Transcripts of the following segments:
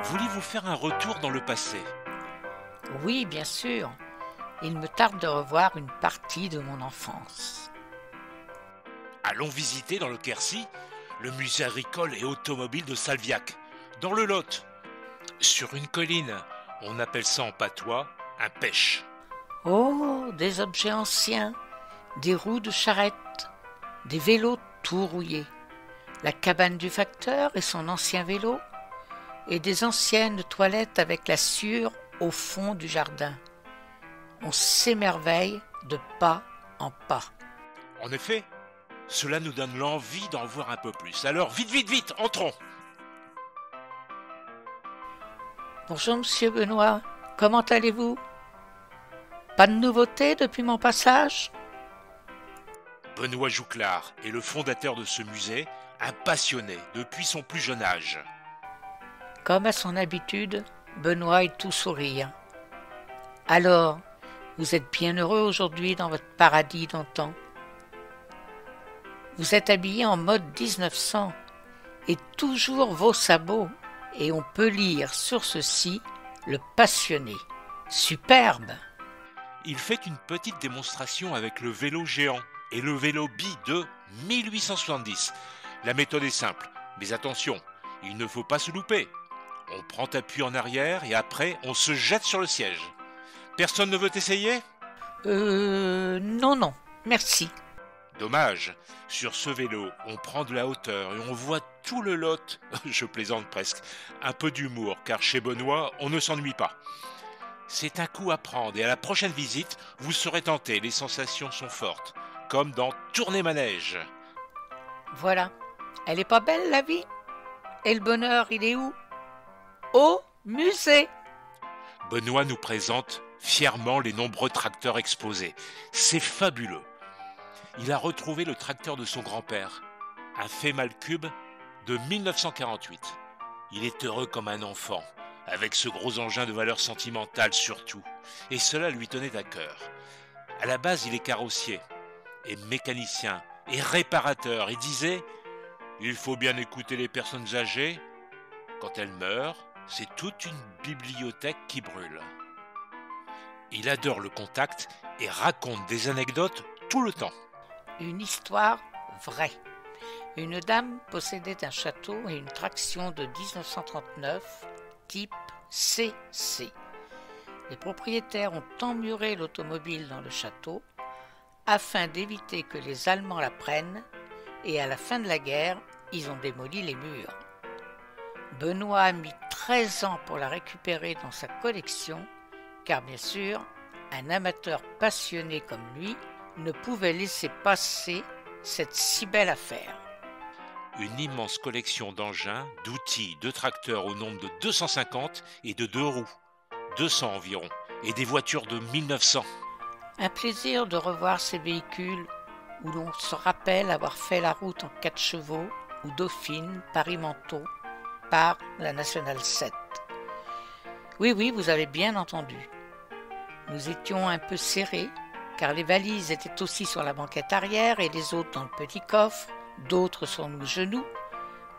Voulez-vous faire un retour dans le passé? Oui, bien sûr. Il me tarde de revoir une partie de mon enfance. Allons visiter dans le Quercy le musée agricole et automobile de Salviac, dans le Lot. Sur une colline, on appelle ça en patois un pêche. Oh, des objets anciens, des roues de charrette, des vélos tout rouillés, la cabane du facteur et son ancien vélo, et des anciennes toilettes avec la sueur au fond du jardin. On s'émerveille de pas en pas. En effet, cela nous donne l'envie d'en voir un peu plus. Alors vite, vite, vite, entrons. Bonjour Monsieur Benoît, comment allez-vous? Pas de nouveautés depuis mon passage? Benoît Jouclard est le fondateur de ce musée, un passionné depuis son plus jeune âge. Comme à son habitude, Benoît est tout sourire. Alors, vous êtes bien heureux aujourd'hui dans votre paradis d'antan. Vous êtes habillé en mode 1900 et toujours vos sabots, et on peut lire sur ceci le passionné. Superbe! Il fait une petite démonstration avec le vélo géant et le vélo Bi de 1870. La méthode est simple, mais attention, il ne faut pas se louper. On prend appui en arrière et après on se jette sur le siège. Personne ne veut essayer? Non, merci. Dommage, sur ce vélo, on prend de la hauteur et on voit tout le Lot. Je plaisante presque. Un peu d'humour, car chez Benoît, on ne s'ennuie pas. C'est un coup à prendre et à la prochaine visite, vous serez tenté, les sensations sont fortes, comme dans Tournée Manège. Voilà. Elle est pas belle la vie? Et le bonheur, il est où? Au musée! Benoît nous présente fièrement les nombreux tracteurs exposés. C'est fabuleux. Il a retrouvé le tracteur de son grand-père, un Femal Cube de 1948. Il est heureux comme un enfant, avec ce gros engin de valeur sentimentale surtout, et cela lui tenait à cœur. À la base, il est carrossier, et mécanicien, et réparateur, et disait « Il faut bien écouter les personnes âgées. Quand elles meurent, c'est toute une bibliothèque qui brûle. » Il adore le contact et raconte des anecdotes tout le temps. Une histoire vraie. Une dame possédait un château et une traction de 1939, type CC. Les propriétaires ont emmuré l'automobile dans le château afin d'éviter que les Allemands la prennent, et à la fin de la guerre, ils ont démoli les murs. Benoît a mis 13 ans pour la récupérer dans sa collection, car bien sûr, un amateur passionné comme lui ne pouvait laisser passer cette si belle affaire. Une immense collection d'engins, d'outils, de tracteurs au nombre de 250 et de 2 roues, 200 environ, et des voitures de 1900. Un plaisir de revoir ces véhicules où l'on se rappelle avoir fait la route en 4 chevaux ou Dauphine, Paris-Manteau, par la Nationale 7. Oui, vous avez bien entendu. Nous étions un peu serrés, car les valises étaient aussi sur la banquette arrière et les autres dans le petit coffre, d'autres sur nos genoux,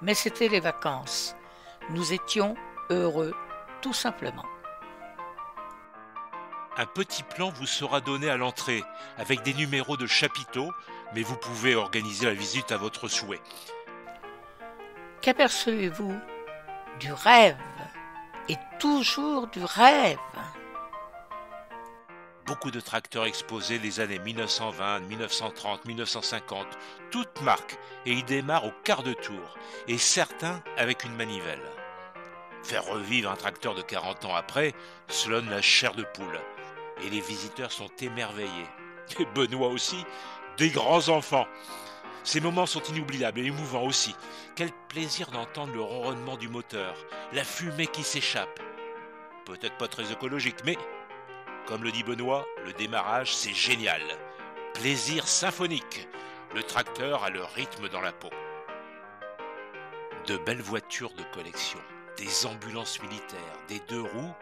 mais c'était les vacances. Nous étions heureux, tout simplement. Un petit plan vous sera donné à l'entrée, avec des numéros de chapiteaux, mais vous pouvez organiser la visite à votre souhait. Qu'apercevez-vous? Du rêve, et toujours du rêve. Beaucoup de tracteurs exposés des années 1920, 1930, 1950, toutes marques, et ils démarrent au quart de tour, et certains avec une manivelle. Faire revivre un tracteur de 40 ans après, cela donne la chair de poule, et les visiteurs sont émerveillés. Et Benoît aussi, des grands enfants. Ces moments sont inoubliables et émouvants aussi. Quel plaisir d'entendre le ronronnement du moteur, la fumée qui s'échappe. Peut-être pas très écologique, mais comme le dit Benoît, le démarrage, c'est génial. Plaisir symphonique. Le tracteur a le rythme dans la peau. De belles voitures de collection, des ambulances militaires, des 2 roues,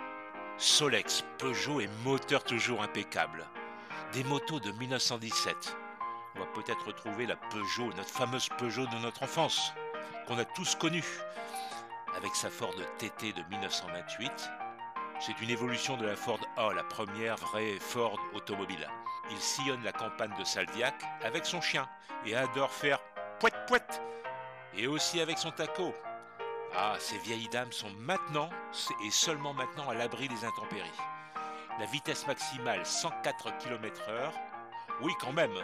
Solex, Peugeot et moteur toujours impeccable. Des motos de 1917. On va peut-être retrouver la Peugeot, notre fameuse Peugeot de notre enfance, qu'on a tous connue. avec sa Ford TT de 1928. C'est une évolution de la Ford A, la première vraie Ford automobile. Il sillonne la campagne de Salviac avec son chien et adore faire pouet pouet, et aussi avec son taco. Ah, ces vieilles dames sont maintenant, et seulement maintenant, à l'abri des intempéries. La vitesse maximale 104 km/h, oui quand même.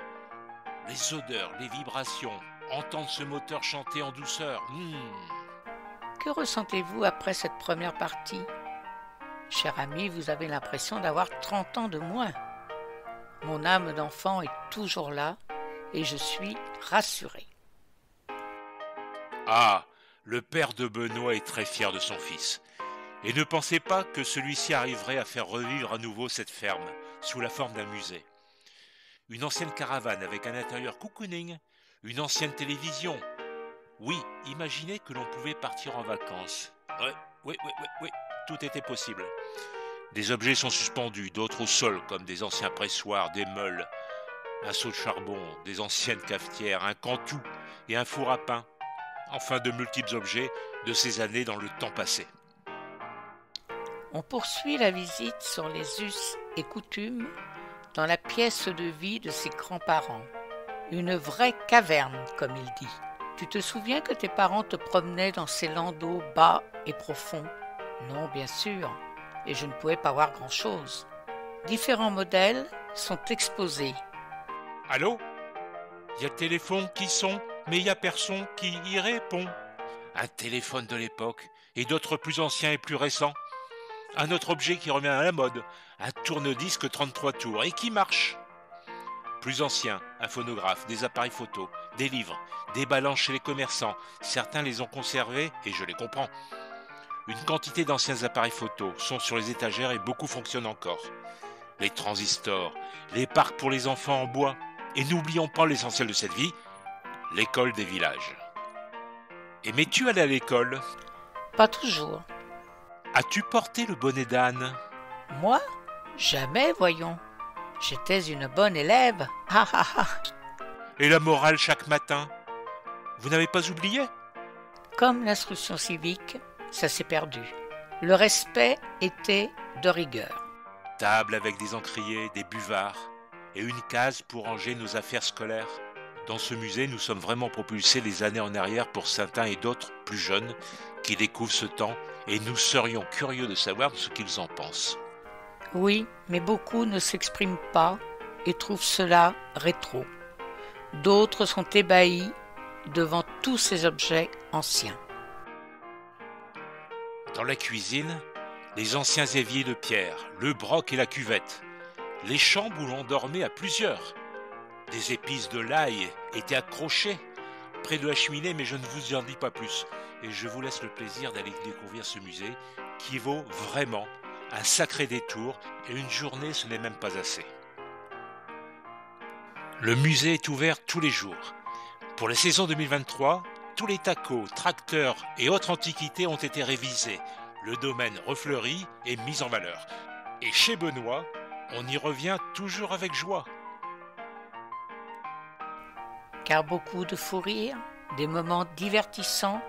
Les odeurs, les vibrations, entendre ce moteur chanter en douceur. Que ressentez-vous après cette première partie? Cher ami, vous avez l'impression d'avoir 30 ans de moins. Mon âme d'enfant est toujours là et je suis rassuré. Ah, le père de Benoît est très fier de son fils. Et ne pensez pas que celui-ci arriverait à faire revivre à nouveau cette ferme, sous la forme d'un musée. Une ancienne caravane avec un intérieur cocooning, une ancienne télévision. Oui, imaginez que l'on pouvait partir en vacances. Oui, tout était possible. Des objets sont suspendus, d'autres au sol, comme des anciens pressoirs, des meules, un seau de charbon, des anciennes cafetières, un cantou et un four à pain. Enfin, de multiples objets de ces années dans le temps passé. On poursuit la visite sur les us et coutumes dans la pièce de vie de ses grands-parents. Une vraie caverne, comme il dit. Tu te souviens que tes parents te promenaient dans ces landaux bas et profonds? Non, bien sûr, et je ne pouvais pas voir grand-chose. Différents modèles sont exposés. Allô? Il y a le téléphone qui sonne, mais il n'y a personne qui y répond. Un téléphone de l'époque, et d'autres plus anciens et plus récents. Un autre objet qui revient à la mode, un tourne-disque 33 tours, et qui marche. Plus ancien, un phonographe, des appareils photo, des livres, des balances chez les commerçants. Certains les ont conservés, et je les comprends. Une quantité d'anciens appareils photo sont sur les étagères et beaucoup fonctionnent encore. Les transistors, les parcs pour les enfants en bois, et n'oublions pas l'essentiel de cette vie, l'école des villages. Aimais-tu aller à l'école? Pas toujours. As-tu porté le bonnet d'âne? Moi? Jamais, voyons. J'étais une bonne élève. Ah ah ah. Et la morale chaque matin? Vous n'avez pas oublié? Comme l'instruction civique, ça s'est perdu. Le respect était de rigueur. Table avec des encriers, des buvards et une case pour ranger nos affaires scolaires. Dans ce musée, nous sommes vraiment propulsés les années en arrière pour certains et d'autres plus jeunes qui découvrent ce temps et nous serions curieux de savoir ce qu'ils en pensent. Oui, mais beaucoup ne s'expriment pas et trouvent cela rétro. D'autres sont ébahis devant tous ces objets anciens. Dans la cuisine, les anciens éviers de pierre, le broc et la cuvette, les chambres où l'on dormait à plusieurs. Des épices de l'ail étaient accrochées près de la cheminée, mais je ne vous en dis pas plus. Et je vous laisse le plaisir d'aller découvrir ce musée qui vaut vraiment un sacré détour, et une journée ce n'est même pas assez. Le musée est ouvert tous les jours. Pour la saison 2023, tous les tacos, tracteurs et autres antiquités ont été révisés. Le domaine refleuri et mis en valeur. Et chez Benoît, on y revient toujours avec joie. Car beaucoup de fous rires, des moments divertissants,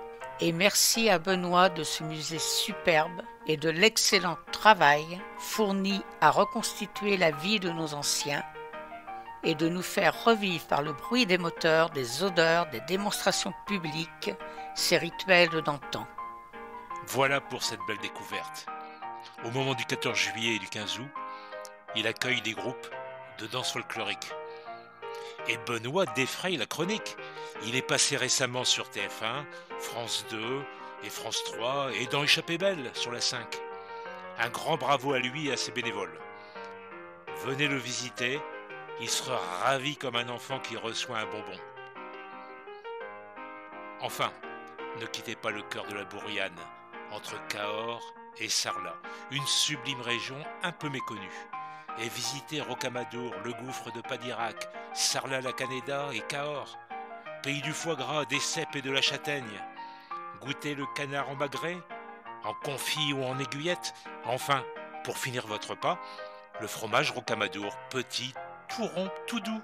et merci à Benoît de ce musée superbe et de l'excellent travail fourni à reconstituer la vie de nos anciens et de nous faire revivre par le bruit des moteurs, des odeurs, des démonstrations publiques, ces rituels d'antan. Voilà pour cette belle découverte. Au moment du 14 juillet et du 15 août, il accueille des groupes de danse folklorique. Et Benoît défraye la chronique. Il est passé récemment sur TF1, France 2 et France 3 et dans Échappée Belle sur la 5. Un grand bravo à lui et à ses bénévoles. Venez le visiter, il sera ravi comme un enfant qui reçoit un bonbon. Enfin, ne quittez pas le cœur de la Bourriane, entre Cahors et Sarlat, une sublime région un peu méconnue. Et visitez Rocamadour, le gouffre de Padirac, Sarlat-la-Canéda et Cahors, pays du foie gras, des cèpes et de la châtaigne. Goûtez le canard en magret, en confit ou en aiguillette. Enfin, pour finir votre repas, le fromage Rocamadour, petit, tout rond, tout doux.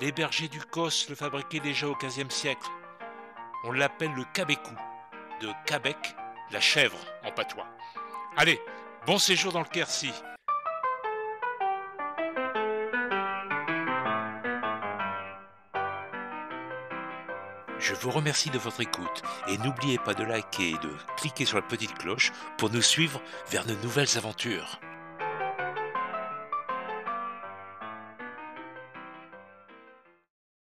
Les bergers du Causse le fabriquaient déjà au XVe siècle. On l'appelle le cabécou, de Cabec, la chèvre en patois. Allez, bon séjour dans le Quercy. Je vous remercie de votre écoute et n'oubliez pas de liker et de cliquer sur la petite cloche pour nous suivre vers de nouvelles aventures.